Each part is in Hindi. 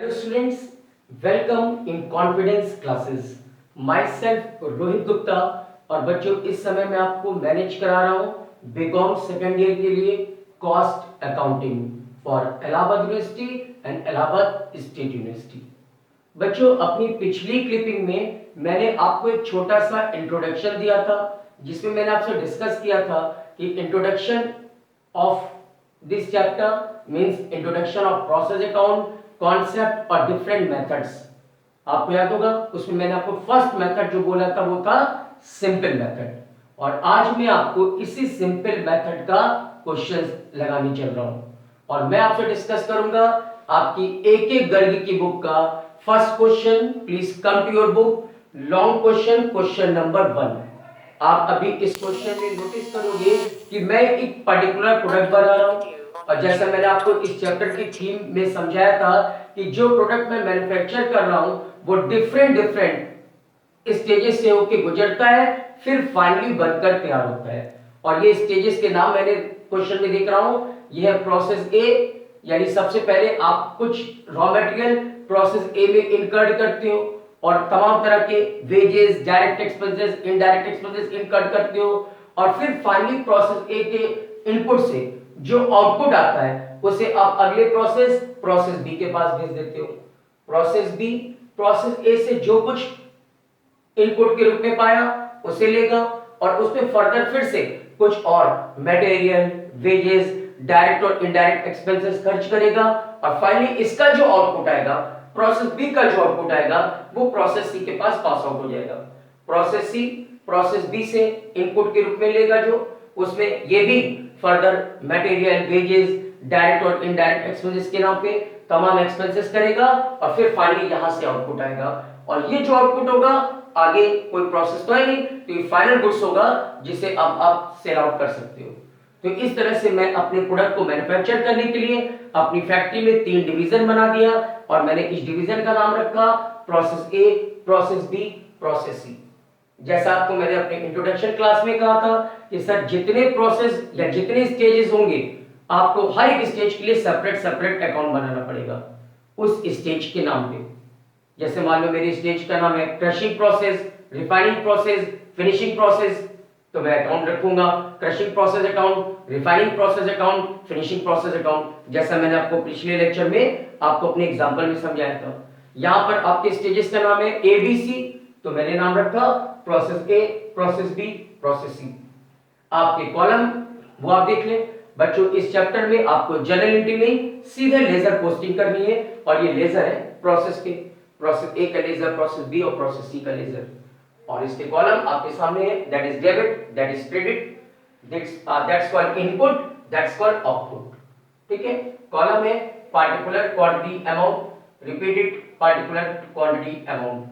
Hello students, welcome in confidence classes. Myself Rohit Gupta और बच्चों इस समय मैं आपको मैनेज करा रहा हूँ बीकॉम सेकेंड ईयर के लिए cost accounting for Allahabad university and Allahabad state university. बच्चों अपनी पिछली क्लिपिंग में मैंने आपको एक छोटा सा इंट्रोडक्शन दिया था जिसमें मैंने आपसे डिस्कस किया था कि introduction of this chapter means introduction of process account concept और डिफरेंट मेथड्स। आपको याद होगा उसमें मैंने आपको फर्स्ट मेथड जो बोला था वो था सिंपल मेथड, और आज मैं आपको इसी सिंपल मेथड का क्वेश्चंस लगाने चल रहा हूं और मैं आपसे डिस्कस करूंगा आपकी एक एक गर्ग की बुक का first question. Please come to your book, long question, question number 1। आप अभी इस क्वेश्चन में नोटिस करोगे कि मैं एक पर्टिकुलर प्रोडक्ट बना रहा हूं और जैसा मैंने आपको इस चैप्टर की थीम में समझाया था कि जो प्रोडक्ट मैं मैन्युफैक्चर कर रहा हूं वो डिफरेंट स्टेजेस से होकर गुजरता है, फिर फाइनली बनकर तैयार होता है। और ये स्टेजेस के नाम मैंने क्वेश्चन में देख रहा हूं। ये है प्रोसेस ए, यानी सबसे पहले आप कुछ रॉ मटेरियल प्रोसेस ए में इनकर्ड करते हो और तमाम तरह के wages, direct expenses, indirect expenses incurred करते हो और फिर फाइनली प्रोसेस ए के इनपुट से जो आउटपुट आता है उसे आप अगले प्रोसेस बी के पास भेज देते हो। प्रोसेस बी प्रोसेस ए से जो कुछ इनपुट के रूप में पाया उसे लेगा और उसमें फर्दर फिर से कुछ और मटेरियल, वेजेस, डायरेक्ट और इनडायरेक्ट एक्सपेंसेस खर्च करेगा और फाइनली इसका जो आउटपुट आएगा, प्रोसेस बी का जो आउटपुट आएगा वो प्रोसेस सी के पास पास आउट हो जाएगा। प्रोसेस सी प्रोसेस बी से इनपुट के रूप में लेगा जो उसमें ये भी फर्दर मटेरियल, वेजेस, डायरेक्ट और इनडायरेक्ट एक्सपेंसेस के नाम पे तमाम एक्सपेंसेस करेगा और फिर फाइनली यहां से आउटपुट आएगा और ये जो आउटपुट होगा आगे कोई प्रोसेस तो है नहीं, तो ये फाइनल गुड्स होगा जिसे अब आप सेल आउट कर सकते हो। तो इस तरह से मैं अपने प्रोडक्ट को मैन्युफैक्चर करने के लिए अपनी फैक्ट्री में 3 डिवीजन बना दिया और मैंने इस डिवीजन का नाम रखा process A, process B, process C. जैसा आपको मैंने अपने इंट्रोडक्शन क्लास में कहा था कि सर जितने प्रोसेस या जितने स्टेजेस होंगे आपको हर एक स्टेज के लिए सेपरेट सेपरेट अकाउंट बनाना पड़ेगा उस स्टेज के नाम पे। जैसे मान लो मेरी स्टेज का नाम है crushing process, refining process, finishing process, तो मैं अकाउंट रखूंगा crushing process account, refining process account, finishing process account, जैसा मैंने आपको पिछले लेक्चर में आपको अपने एग्जांपल में समझाया था। यहां पर आपके स्टेजेस का नाम है ए बी सी, तो मैंने नाम रखा process A, process B, process C. आपके कॉलम वो आप देख लें बच्चों। इस चैप्टर में आपको जनरल एंट्री नहीं सीधे लेजर पोस्टिंग करनी है और ये लेजर है प्रोसेस के, प्रोसेस ए का लेजर, प्रोसेस बी और प्रोसेस सी का लेजर। और इसके कॉलम आपके सामने है, that is debit, that is credit, that's called input, that's called output. ठीक है, कॉलम है particular quantity amount, repeated particular quantity amount.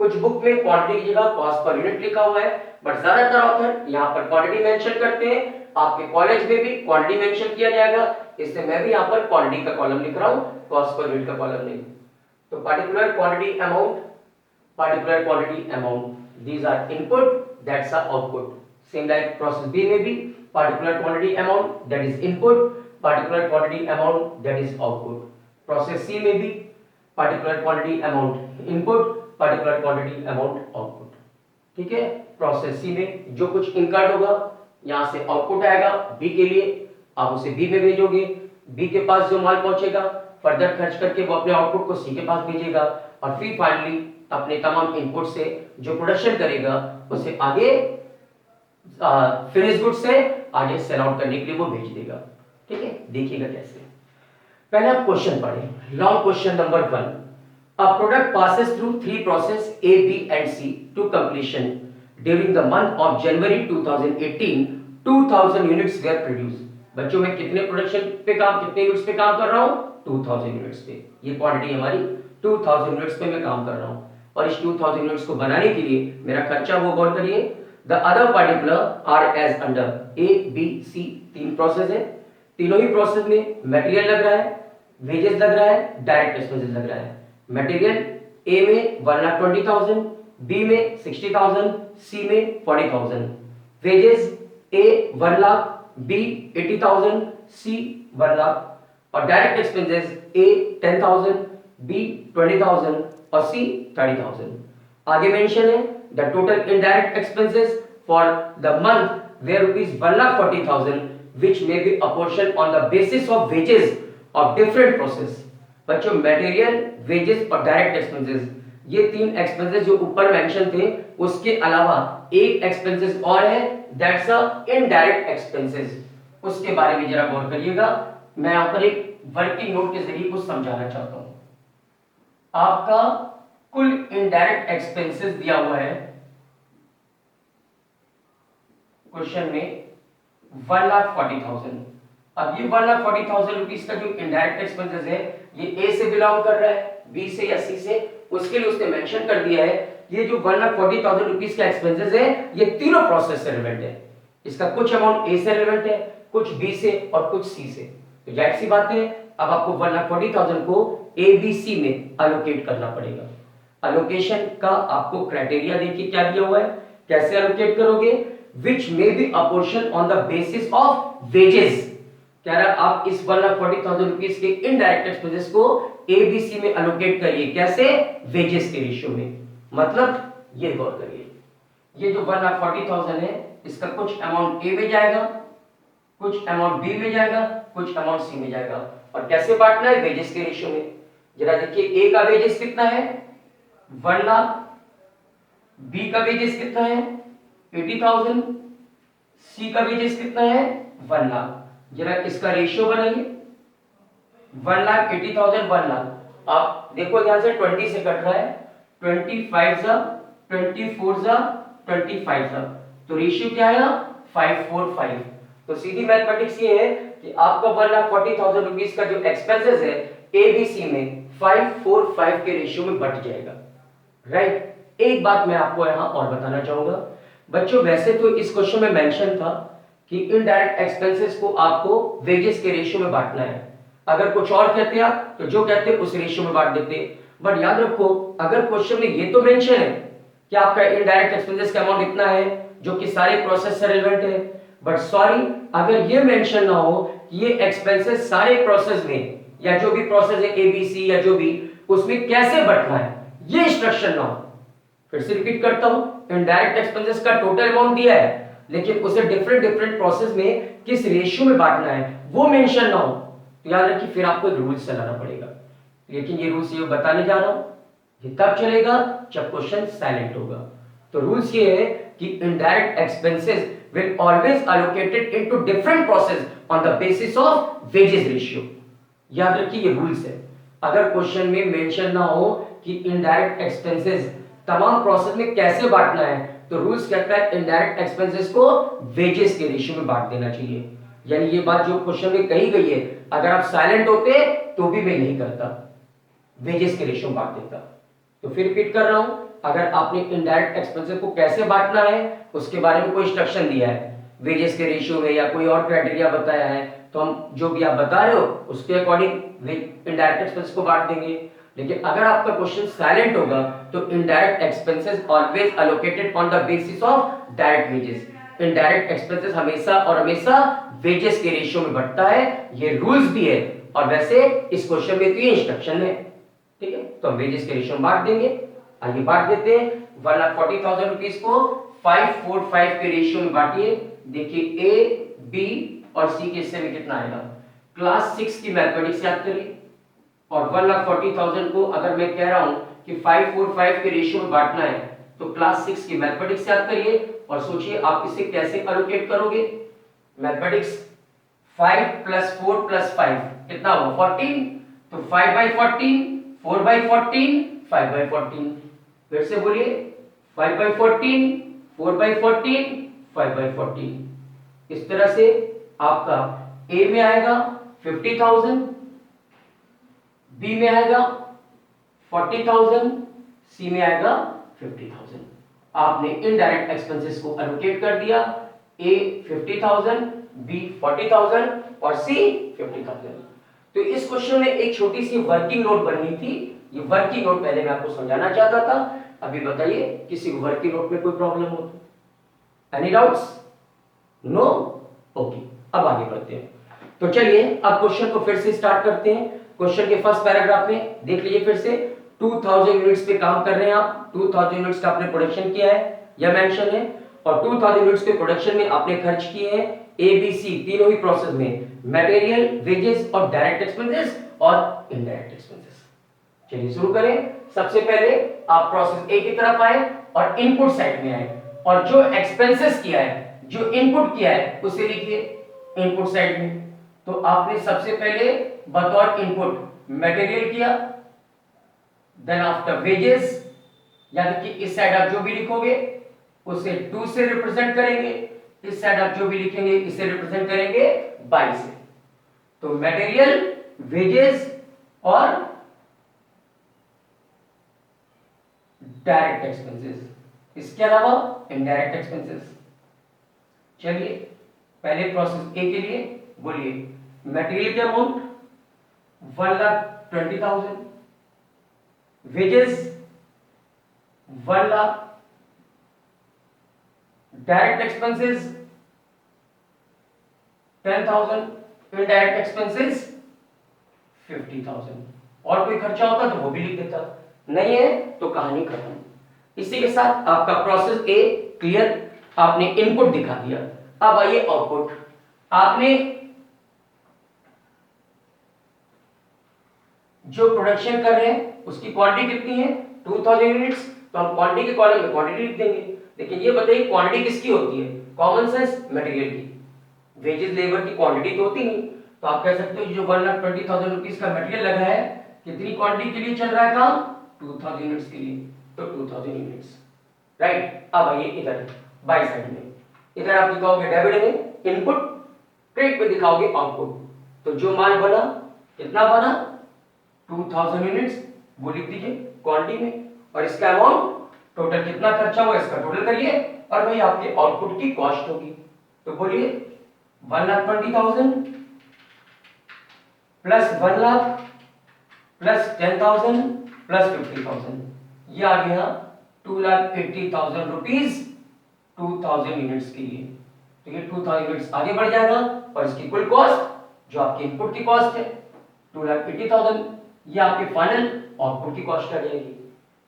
कुछ बुक में क्वांटिटी की जगह कॉस्ट पर यूनिट लिखा हुआ है, बट ज्यादातर ऑथर यहां पर क्वांटिटी मेंशन करते हैं। आपके कॉलेज में भी क्वांटिटी मेंशन किया जाएगा, इसलिए मैं भी यहां पर क्वांटिटी का कॉलम लिख रहा हूं, कॉस्ट पर यूनिट का कॉलम नहीं। तो particular quantity amount, particular quantity amount, these are input, that's the output. Same like process B में भी particular quantity amount, that is input, particular quantity amount, that is output. Process C में भी particular quantity amount input, particular quantity amount output. ठीक है, प्रोसेस सी में जो कुछ इनकर्ड होगा यहां से आउटपुट आएगा बी के लिए, आप उसे बी में भेजोगे, बी के पास जो माल पहुंचेगा फर्दर खर्च करके वो अपने आउटपुट को सी के पास भेजेगा और फिर फाइनली अपने तमाम इनपुट से जो प्रोडक्शन करेगा उसे आगे फिनिश गुड से आगे सेल आउट करने के लिए वो भेज देगा। ठीक है, देखिएगा कैसे। पहले आप क्वेश्चन पढ़ें, long question number 1। A product passes through 3 process A, B and C to completion. During the month of January 2018, 2000 units were produced. बच्चों में कितने प्रोडक्शन पे काम, कितने यूनिट्स पे काम कर रहा हूं? 2000 यूनिट्स पे। ये क्वांटिटी हमारी 2000 यूनिट्स पे मैं काम कर रहा हूं और इस 2000 यूनिट्स को बनाने के लिए मेरा खर्चा वो गौर करिए। The other particular are as under A B C, 3 process है, तीनों ही प्रोसेस में मटेरियल लग रहा है, वेजेस लग रहा है, डायरेक्ट एक्सपेंसेस लग रहा है। मटेरियल ए में 1,20,000, बी में 60,000, सी में 40,000। वेजेस ए 1 लाख, बी 80,000, सी 1 लाख। और डायरेक्ट एक्सपेंसेस ए 10,000, बी 20,000 और सी 30,000। आगे मेंशन है the total indirect expenses for the month where rupees 1,40,000 which may be apportioned on the basis of wages of different process। बच्चों मटेरियल, वेजेस और डायरेक्ट एक्सपेंसेस, ये तीन एक्सपेंसेस जो ऊपर मेंशन थे, उसके अलावा एक एक्सपेंसेस और है, दैट्स अ इनडायरेक्ट एक्सपेंसेस। उसके बारे में जरा गौर करिएगा। मैं यहां पर एक वर्किंग नोट के जरिए कुछ समझाना चाहता हूं। आपका कुल इनडायरेक्ट एक्सपेंसेस दिया हुआ है क्वेश्चन में 1,40,000। अब ये 1,40,000 रुपीस का जो इनडायरेक्ट एक्सपेंसेस है, ये ए से बिलोंग कर रहा है, बी से या सी से, उसके लिए उसने मेंशन कर दिया है ये जो 1,40,000 रुपीस का एक्सपेंसेस है, ये तीनों प्रोसेस से रिलेवेंट है। इसका कुछ अमाउंट ए से रिलेवेंट है, कुछ बी से और कुछ सी से। तो जाहिर सी बात है अब आपको 1,40,000 को ए बी सी में अलोकेट करना पड़ेगा। अलोकेशन का आपको क्राइटेरिया देखिए क्या दिया हुआ है, कैसे अलोकेट करोगे, which may be apportioned on the basis of wages। कह रहा आप इस 1,40,000 रुपीस के इनडायरेक्ट एक्सपेंसेस को एबीसी में अलोकेट करिए, कैसे, वेजेस के रेशियो में। मतलब ये गौर करिए, ये जो 1,40,000 है, इसका कुछ अमाउंट ए में जाएगा, कुछ अमाउंट बी में जाएगा, कुछ अमाउंट सी में जाएगा, और कैसे बांटना है, वेजेस के रेशियो में। जरा देखिए ए का वेजेस कितना है 1 लाख, बी का वेजेस कितना है 80,000, सी का वेजेस कितना है 1 लाख। जरा इसका रेशियो बनाइए, 1,80,000 1 लाख। आप देखो ध्यान से 20 से कट रहा है, 25 जा 24 जा 25 जा, तो रेशियो क्या आया 545। तो सीधी मैथमेटिक्स ये है कि आपका 1,40,000 रुपीस का जो एक्सपेंसेस है एबीसी में 545 के रेशियो में बट जाएगा, राइट। एक बात मैं आपको यहां और बताना चाहूंगा बच्चों, वैसे तो इस क्वेश्चन में मेंशन था कि इनडायरेक्ट एक्सपेंसेस को आपको वेजेस के रेशियो में बांटना है। अगर कुछ और कहते आप तो जो कहते उस रेशियो में बांट देते, बट याद रखो अगर क्वेश्चन में ये तो मेंशन है कि आपका इनडायरेक्ट एक्सपेंसेस का अमाउंट इतना है जो कि सारे प्रोसेस से रिलेवेंट है, बट सॉरी अगर ये मेंशन ना हो कि ये एक्सपेंसेस सारे प्रोसेस में या जो भी प्रोसेस है एबीसी या जो भी उसमें कैसे बंटना है, ये इंस्ट्रक्शन ना हो। फिर से रिपीट करता हूं, इनडायरेक्ट एक्सपेंसेस का टोटल अमाउंट दिया है लेकिन उसे डिफरेंट प्रोसेस में किस रेशियो में बांटना है वो मेंशन ना हो, तो याद रखिए फिर आपको एक रूल्स चलाना पड़ेगा। लेकिन ये रूल्स ये बताने जा रहा हूं, ये तब चलेगा जब क्वेश्चन साइलेंट होगा। तो रूल्स ये है कि indirect expenses will always allocated into different process on the basis of wages ratio. याद रखिए ये रूल्स है। अगर क्वेश्चन में मेंशन ना हो कि इनडायरेक्ट एक्सपेंसेस तमाम प्रोसेस में कैसे बांटना है, तो रूल्स कहता है इनडायरेक्ट एक्सपेंसेस को वेजेस के रेशियो में बांट देना चाहिए। यानी ये बात जो क्वेश्चन में कही गई है अगर आप साइलेंट होते तो भी मैं नहीं करता, वेजेस के रेशियो में बांट देता। तो फिर रिपीट कर रहा हूं, अगर आपने इनडायरेक्ट एक्सपेंसेस को कैसे बांटना है उसके बारे में कोई इंस्ट्रक्शन दिया है वेजेस के रेशियो में या कोई और क्राइटेरिया बताया है, तो हम जो भी आप बता रहे हो उसके अकॉर्डिंग इनडायरेक्ट एक्सपेंसेस को बांट देंगे। लेकिन अगर आपका क्वेश्चन साइलेंट होगा तो indirect expenses always allocated on the basis of direct wages. Indirect expenses हमेशा और हमेशा वेजेस के रेशियो में बढ़ता है, ये रूल्स भी है और वैसे इस क्वेश्चन में तो ये इंस्ट्रक्शन है, ठीक है। तो हम वेजेस के रेशियो में बांट देंगे। आगे बांट देते हैं, 1,40,000 रुपीस को 545 के रेशियो में बांटिए। देखिए ए बी और सी के हिस्से में कितना आएगा, क्लास 6 की मैथमेटिक्स याद करिए। और 1,40,000 को अगर मैं कह रहा हूं कि 545 के रेशियो में बांटना है तो क्लास 6 की मैथमेटिक्स याद करिए और सोचिए आप इसे कैसे अलोकेट करोगे। मैथमेटिक्स 5 + 4 + 5 कितना हुआ 14, तो 5/14 4/14 5/14। फिर से बोलिए 5/14 4/14 5/14। इस तरह से आपका ए में आएगा 50,000, बी में आएगा 40,000, सी में आएगा 50,000। आपने इनडायरेक्ट एक्सपेंसेस को अलोकेट कर दिया, ए 50,000, बी 40,000 और सी 50,000। तो इस क्वेश्चन में एक छोटी सी वर्किंग नोट बननी थी, ये वर्किंग नोट पहले मैं आपको समझाना चाहता था। अभी बताइए किसी को वर्किंग नोट में कोई प्रॉब्लम हो तो, एनी डाउट्स? नो? ओके, अब आगे बढ़ते हैं। तो चलिए अब क्वेश्चन को फिर से स्टार्ट करते हैं। क्वेश्चन के फर्स्ट पैराग्राफ में देख लीजिए फिर से 2000 यूनिट्स पे काम कर रहे हैं आप, 2000 यूनिट्स का आपने प्रोडक्शन किया है, यह मेंशन है, और 2000 यूनिट्स के प्रोडक्शन में आपने खर्च किए हैं ए बी सी तीनों ही प्रोसेस में, मटेरियल, वेजेस और डायरेक्ट एक्सपेंसेस और इनडायरेक्ट एक्सपेंसेस। चलिए शुरू करें। सबसे पहले आप प्रोसेस ए की तरफ आए और इनपुट साइड में आए, और जो एक्सपेंसेस किया है, जो इनपुट किया है उसे लिखिए इनपुट साइड में। तो आपने सबसे पहले बतौर इनपुट मटेरियल किया, देन आफ्टर वेजेस, यानी कि इस साइड आप जो भी लिखोगे उसे 2 से रिप्रेजेंट करेंगे, इस साइड आप जो भी लिखेंगे इसे रिप्रेजेंट करेंगे 22 से। तो मटेरियल, वेजेस और डायरेक्ट एक्सपेंसेस, इसके अलावा इनडायरेक्ट एक्सपेंसेस। चलिए पहले प्रोसेस ए के लिए बोलिए, मटेरियल की amount 1,20,000, wages 1 lakh, direct expenses 10,000, indirect expenses 50,000। और कोई खर्चा होता तो वो भी लिख देता, नहीं है तो कहानी खत्म। इसी के साथ आपका प्रोसेस ए क्लियर, आपने इनपुट दिखा दिया। अब आइए आउटपुट। आपने जो प्रोडक्शन कर रहे हैं उसकी क्वांटिटी कितनी है, 2000 यूनिट्स, तो हम क्वांटिटी के कॉलम में क्वांटिटी लिख देंगे। लेकिन ये बताइए क्वांटिटी किसकी होती है, कॉमन सेंस मटेरियल की, वेजेस लेबर की क्वांटिटी तो होती नहीं। तो आप कह सकते हो जो 1,20,000 रुपीस का मटेरियल लगा है, कितनी क्वांटिटी के लिए चल रहा है काम, 2000 यूनिट्स के लिए, तो 2000 यूनिट्स, राइट। अब आइए इधर बाई साइड में, इधर आप दिखाओगे डेबिट में इनपुट, क्रेडिट पे दिखाओगे आउटपुट। तो जो माल बना कितना बना, 2000 यूनिट्स, वो लिख दीजिए क्वांटिटी में, और इसका अमाउंट टोटल कितना खर्चा हुआ इसका टोटल करिए, और वही आपके आउटपुट की कॉस्ट होगी। तो बोलिए 1,20,000 प्लस 1 लाख प्लस 10,000 प्लस 50,000, ये आ गया 2,80,000 रुपीज 2000 यूनिट्स के लिए। तो ये 2000 यूनिट्स आगे बढ़ जाएगा, और इसकी कुल कॉस्ट जो आपकी इनपुट की कॉस्ट है 2,80,000, ये आपके फाइनल आउटपुट की कॉस्ट आ जाएगी।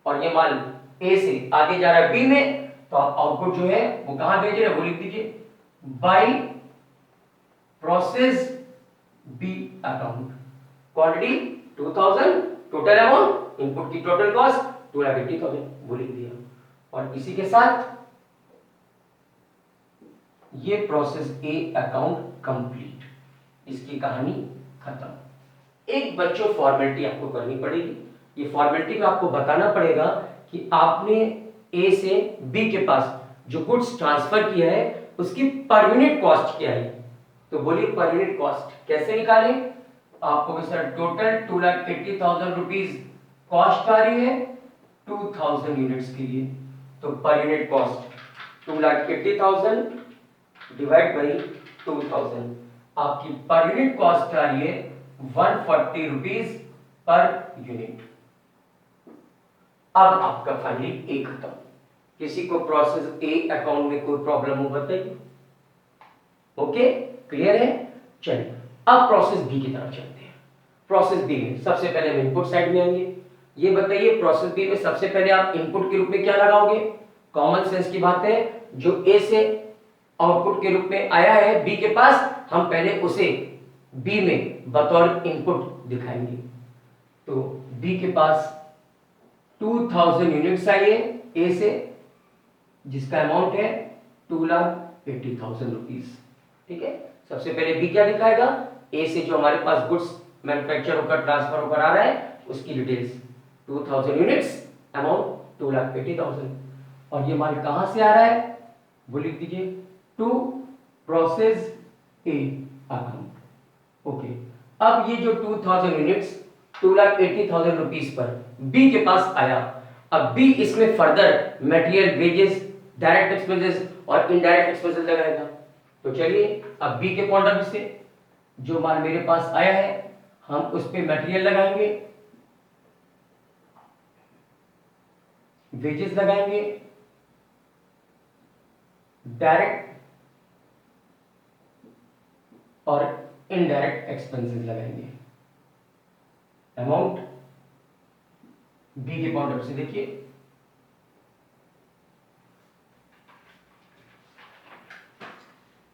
और ये माल ए से आगे जा रहा है बी में, तो आप आउटपुट जो है वो कहां भेज रहे हैं वो लिख दीजिए, by process B account, quantity 2000, total amount, input की टोटल कॉस्ट 2,80,000, वो लिख दिया। और इसी के साथ ये प्रोसेस ए अकाउंट कंप्लीट, इसकी कहानी खत्म। एक बच्चों फॉर्मेलिटी आपको करनी पड़ेगी, ये फॉर्मेलिटी में आपको बताना पड़ेगा कि आपने ए से बी के पास जो गुड्स ट्रांसफर किया है उसकी पर यूनिट कॉस्ट क्या है। तो बोलिए पर यूनिट कॉस्ट कैसे निकालें, आपको सर टोटल 2,80,000 रुपीज कॉस्ट आ रही है 2000 यूनिट्स के लिए, तो पर यूनिट कॉस्ट 2,80,000 डिवाइड बाई 2000, आपकी पर यूनिट कॉस्ट आ रही है 140 रुपीज पर यूनिट। अब आपका फाइनली ए खत्म। किसी को प्रोसेस ए अकाउंट में कोई प्रॉब्लम हो बताइए, ओके क्लियर है। चलिए अब प्रोसेस बी की तरफ चलते हैं। प्रोसेस बी में सबसे पहले हम इनपुट साइड में आएंगे। ये बताइए प्रोसेस बी में सबसे पहले आप इनपुट के रूप में क्या लगाओगे, कॉमन सेंस की बात है, जो ए से आउटपुट के रूप में आया है बी के पास, हम पहले उसे बी में बतौर इनपुट दिखाएंगे। तो बी के पास 2000 यूनिट्स आई है ए से, जिसका अमाउंट है 2,80,000 रुपीस, ठीक है। सबसे पहले बी क्या दिखाएगा, ए से जो हमारे पास गुड्स मैन्युफैक्चर होकर ट्रांसफर होकर आ रहा है उसकी डिटेल्स 2000 यूनिट्स, अमाउंट 2,80,000, और ये माल कहां से आ रहा है वो लिख दीजिए to process A account, okay. अब ये जो 2000 यूनिट्स 2,80,000 रुपीस पर बी के पास आया, अब बी इसमें further material, wages, direct expenses और इनडायरेक्ट एक्सपेंसेस लगाएगा। तो चलिए अब बी के पॉइंट ऑफ व्यू से जो माल मेरे पास आया है हम उस पे मटेरियल लगाएंगे, वेजेस लगाएंगे, डायरेक्ट और इनडायरेक्ट एक्सपेंसेस लगाएंगे। अमाउंट बी के पॉइंट ऑफ से देखिए,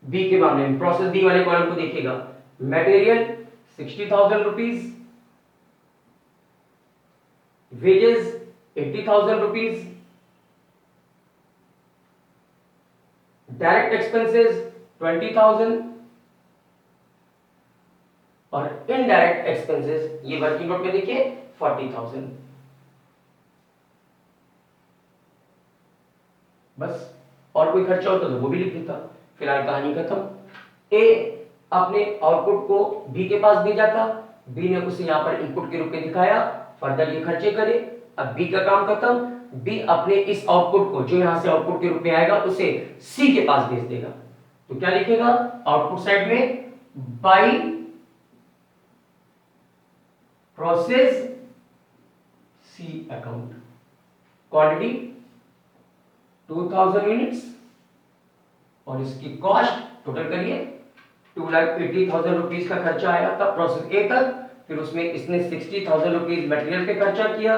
बी के मामले में प्रोसेस बी वाले कॉलम को देखिएगा, material 60,000 rupees, wages 80,000 rupees, direct expenses 20,000 और इनडायरेक्ट एक्सपेंसेस ये वर्किंग नोट में देखिए 40,000। बस और कोई खर्चा होता तो वो भी लिख देता। फिलहाल कहानी खत्म। ए अपने आउटपुट को बी के पास भेजा था, बी ने उसे यहां पर इनपुट के रूप में दिखाया, फर्दर ये खर्चे करे। अब बी का काम खत्म, बी अपने इस आउटपुट को जो यहां से आउटपुट के रूप में आएगा उसे सी के पास भेज देगा। तो क्या लिखेगा आउटपुट साइड में, by process C account, quantity 2000 units और इसकी कॉस्ट टोटल करिए 2,80,000 रुपीज का खर्चा आया था प्रोसेस ए तक। फिर उसमें इसने 60,000 रुपीज मटेरियल पे खर्चा किया,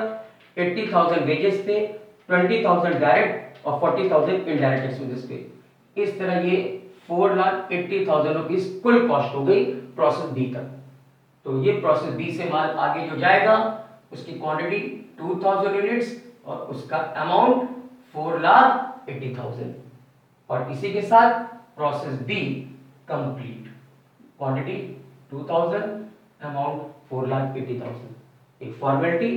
80,000 वेजेस पे, 20,000 डायरेक्ट और 40,000 इनडायरेक्ट एक्सपेंसेस पे। इस तरह ये 4,80,000 रुपीज कुल कॉस्ट हो गई प्रोसेस बी तक। तो ये प्रोसेस बी से माल आगे जो जाएगा उसकी क्वांटिटी 2000 यूनिट्स और उसका अमाउंट 4,80,000 और इसी के साथ process B complete, quantity 2000, amount 4,80,000। एक फॉर्मेलिटी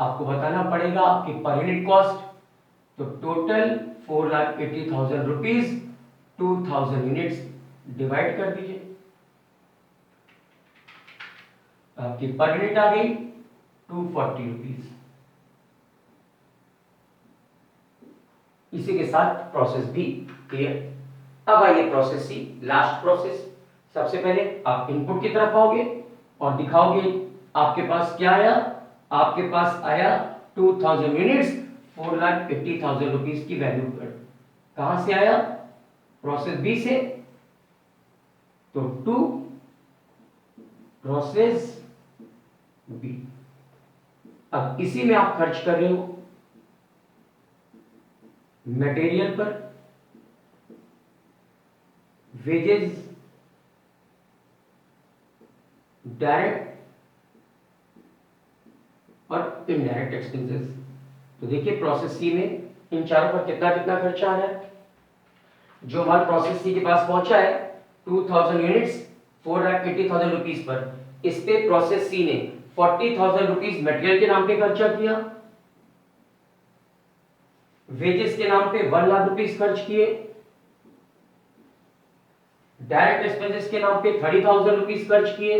आपको बताना पड़ेगा आपकी पर यूनिट कॉस्ट। तो टोटल 4,80,000 रुपीज 2000 यूनिट्स डिवाइड कर दीजिए, आपकी पर यूनिट आ गई 240 रुपीज। इसी के साथ प्रोसेस बी क्लियर। अब आइए प्रोसेस सी, लास्ट प्रोसेस। सबसे पहले आप इनपुट की तरफ आओगे और दिखाओगे आपके पास क्या आया। आपके पास आया 2000 यूनिट्स 4,80,000 रुपीज की वैल्यू पर। कहां से आया, प्रोसेस बी से। तो टू प्रोसेस बी। अब इसी में आप खर्च कर रहे हो मटेरियल पर, वेजेस, डायरेक्ट और इनडायरेक्ट एक्सपेंसेस। तो देखिए प्रोसेस सी में इन चारों पर कितना कितना खर्चा आ रहा है। जो माल प्रोसेस सी के पास पहुंचा है 2000 यूनिट्स 4,80,000 रुपीज पर, इस पे प्रोसेस सी ने 40,000 रुपीज मटेरियल के नाम पे खर्चा किया, वेजेस के नाम पे 1 लाख रुपीज खर्च किए, डायरेक्ट एक्सपेंसेस के नाम पे 30,000 रुपीज खर्च किए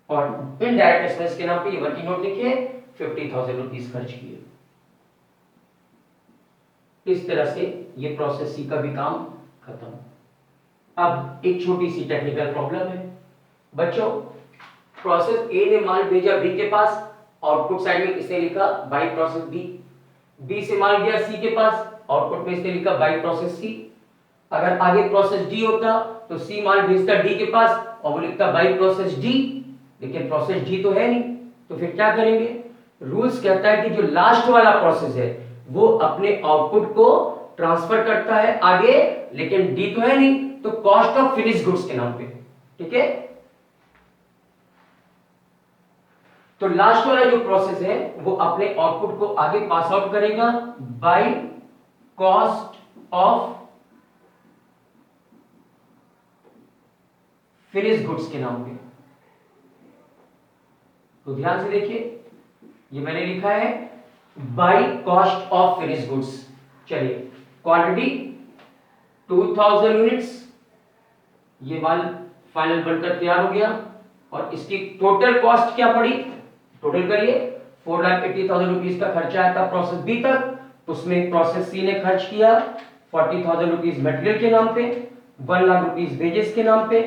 और इनडायरेक्ट एक्सपेंस के नाम पे ये वर्किंग नोट लिखिए 50,000 रुपीज खर्च किए। इस तरह से ये प्रोसेस सी का भी काम खत्म। अब एक छोटी सी टेक्निकल प्रॉब्लम है बच्चों। प्रोसेस ए ने माल भेजा बी के पास, आउटपुट साइड में इसने लिखा बाई प्रोसेस बी। बी से माल गया सी के पास, आउटपुट में इसने लिखा बाई प्रोसेस सी। अगर आगे प्रोसेस डी होता तो सी माल भेजता डी के पास और वो लिखता बाई प्रोसेस डी, लेकिन प्रोसेस डी तो है नहीं। तो फिर क्या करेंगे, रूल्स कहता है कि जो लास्ट वाला प्रोसेस है वो अपने आउटपुट को ट्रांसफर करता है आगे, लेकिन डी तो है नहीं तो कॉस्ट ऑफ फिनिश गुड्स के नाम पे। ठीक है, तो लास्ट वाला जो प्रोसेस है वो अपने आउटपुट को आगे पास आउट करेगा by cost of finish goods के नाम पे। तो ध्यान से देखिए ये मैंने लिखा है by cost of finish goods. चलिए क्वांटिटी 2000 यूनिट्स, ये माल फाइनल बनकर तैयार हो गया और इसकी टोटल कॉस्ट क्या पड़ी, टोटल करिए 4,80,000 रुपीज का खर्चा आया था प्रोसेस बी तक, उसमें प्रोसेस सी ने खर्च किया 40,000 रुपीज मटेरियल के नाम पे, 1 लाख रुपीज वेजेस के नाम पे,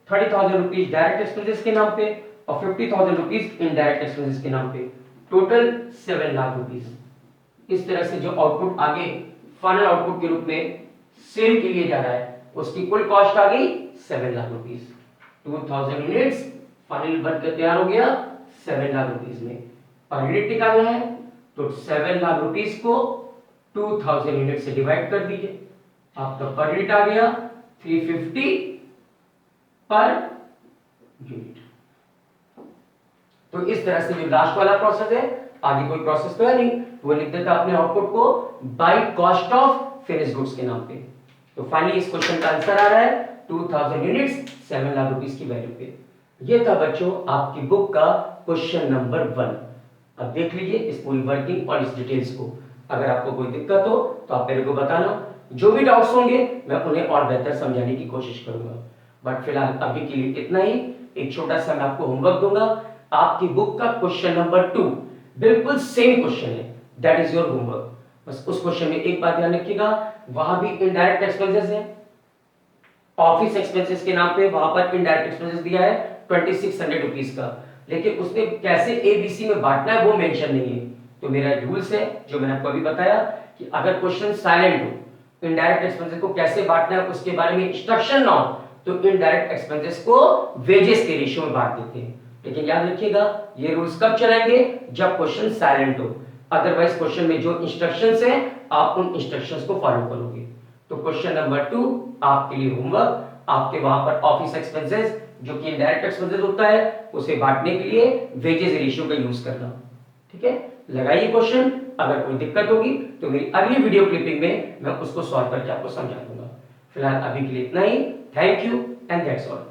30,000 रुपीज डायरेक्ट एक्सपेंसेस के नाम पे और 50,000 रुपीज इनडायरेक्ट एक्सपेंसेस के नाम पे, टोटल 7 लाख रुपीज। इस तरह से जो आउटपुट आगे फाइनल आउटपुट के रूप में सेल के लिए जा रहा है उसकी कुल कॉस्ट आ गई 7 लाख रुपीज। 2000 यूनिट्स फाइनल बनकर तैयार हो गया 7 लाख रुपीस में। पर यूनिट निकालना है तो 7 लाख रुपीस को 2000 यूनिट से डिवाइड कर दीजिए, आपका पर यूनिट आ गया 350 पर यूनिट। तो इस तरह से जो लास्ट वाला प्रोसेस है, आगे कोई प्रोसेस तो है नहीं, वो लिख देता अपने आउटपुट को by cost of finish goods के नाम पे। तो फाइनली इस क्वेश्चन का आंसर आ रहा है 2000 यूनिट्स 7 लाख रुपीस की वैल्यू पे। ये था बच्चों आपकी बुक का क्वेश्चन नंबर 1। अब देख लीजिए इस पूरी वर्किंग और इस डिटेल्स को। अगर आपको कोई दिक्कत हो तो आप मेरे को बताना, जो भी डाउट्स होंगे मैं उन्हें और बेहतर समझाने की कोशिश करूंगा। बट फिलहाल अभी के लिए इतना ही। एक छोटा सा मैं आपको होमवर्क दूंगा। आपकी बुक का क्वेश्चन नंबर 2 बिल्कुल सेम क्वेश्चन है, दैट इज योर होमवर्क। बस उस क्वेश्चन में एक बात ध्यान रखिएगा, वहां भी इनडायरेक्ट एक्सपेंसेस है, ऑफिस एक्सपेंसेस के नाम पे वहां पर इनडायरेक्ट एक्सपेंसेस दिया है 2600 रुपीस का, लेकिन उसने कैसे एबीसी में बांटना है वो मेंशन नहीं है। तो मेरा रूल्स है जो मैंने आपको अभी बताया कि अगर क्वेश्चन साइलेंट हो, इनडायरेक्ट एक्सपेंसेस को कैसे बांटना है उसके बारे में इंस्ट्रक्शन ना हो, तो इनडायरेक्ट एक्सपेंसेस को वेजेस के रेशियो में बांट देते हैं। लेकिन याद रखिएगा ये रूल्स कब चलाएंगे, जब क्वेश्चन साइलेंट हो। अदरवाइज क्वेश्चन में जो इंस्ट्रक्शंस हैं आप उन इंस्ट्रक्शंस को फॉलो करोगे। तो क्वेश्चन नंबर 2 आपके लिए होमवर्क, आपके वहां पर ऑफिस एक्सपेंसेस जो कि इनडायरेक्ट एक्सपेंसेस होता है उसे बांटने के लिए वेजेस रेशियो का यूज करना। ठीक है, लगाइए क्वेश्चन। अगर कोई दिक्कत होगी तो मेरी अगली वीडियो क्लिपिंग में मैं उसको सॉल्व करके आपको समझा दूंगा। फिलहाल अभी के लिए इतना ही। Thank you and that's all.